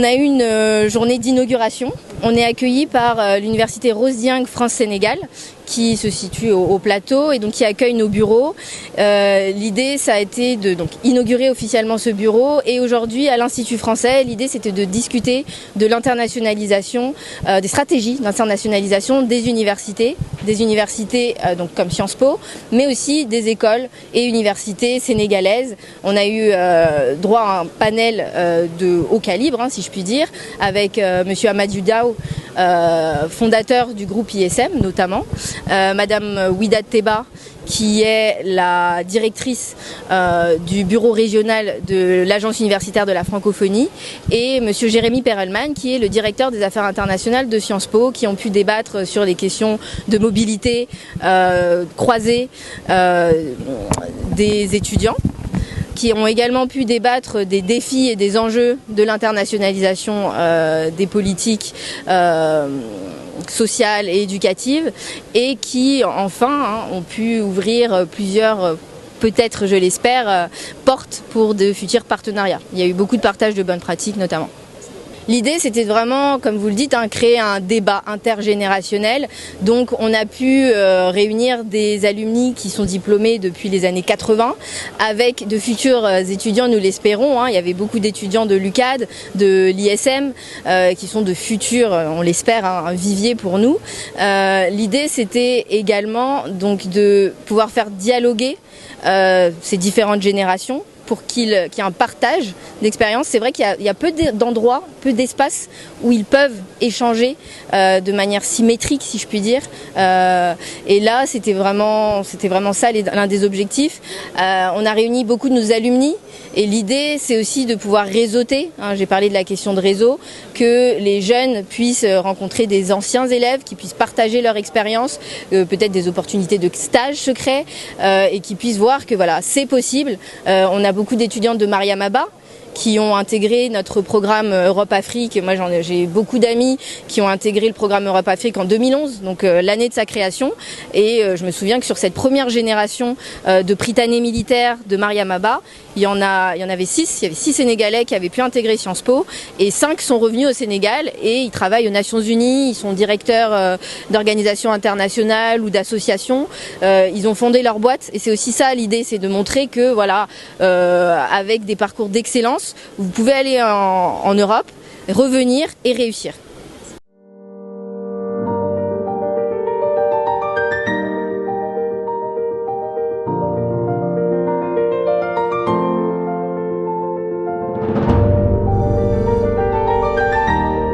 On a eu une journée d'inauguration. On est accueillis par l'université Rose Dieng France-Sénégal qui se situe au plateau et donc qui accueille nos bureaux. L'idée, ça a été de inaugurer officiellement ce bureau et aujourd'hui à l'Institut français, l'idée c'était de discuter de l'internationalisation, des stratégies d'internationalisation des universités donc comme Sciences Po, mais aussi des écoles et universités sénégalaises. On a eu droit à un panel de haut calibre, si je puis dire, avec monsieur Amadou Daou, fondateur du groupe ISM notamment, madame Ouida Teba, qui est la directrice du bureau régional de l'Agence universitaire de la francophonie, et monsieur Jérémy Perelman, qui est le directeur des affaires internationales de Sciences Po, qui ont pu débattre sur les questions de mobilité croisée des étudiants, qui ont également pu débattre des défis et des enjeux de l'internationalisation des politiques sociales et éducatives, et qui enfin ont pu ouvrir plusieurs, peut-être je l'espère, portes pour de futurs partenariats. Il y a eu beaucoup de partage de bonnes pratiques notamment. L'idée, c'était vraiment, comme vous le dites, créer un débat intergénérationnel. Donc, on a pu réunir des alumni qui sont diplômés depuis les années 80, avec de futurs étudiants, nous l'espérons. Il y avait beaucoup d'étudiants de l'UCAD, de l'ISM, qui sont de futurs, on l'espère, un vivier pour nous. L'idée, c'était également donc de pouvoir faire dialoguer ces différentes générations, pour qu'il y ait un partage d'expériences. C'est vrai qu'il y a peu d'endroits, peu d'espaces où ils peuvent échanger de manière symétrique, si je puis dire. Et là, c'était vraiment ça l'un des objectifs. On a réuni beaucoup de nos alumni. Et l'idée, c'est aussi de pouvoir réseauter. J'ai parlé de la question de réseau, que les jeunes puissent rencontrer des anciens élèves, qui puissent partager leur expérience, peut-être des opportunités de stage secrets, et qui puissent voir que voilà, c'est possible. On a beaucoup d'étudiantes de Mariam-Abba qui ont intégré notre programme Europe-Afrique. Moi, j'ai beaucoup d'amis qui ont intégré le programme Europe-Afrique en 2011, donc l'année de sa création. Et je me souviens que sur cette première génération de Prytanée militaire de Mariam-Abba, il y en avait 6. Il y avait 6 Sénégalais qui avaient pu intégrer Sciences Po et 5 sont revenus au Sénégal et ils travaillent aux Nations Unies. Ils sont directeurs d'organisations internationales ou d'associations. Ils ont fondé leur boîte et c'est aussi ça l'idée, c'est de montrer que voilà, avec des parcours d'excellence, vous pouvez aller en Europe, revenir et réussir.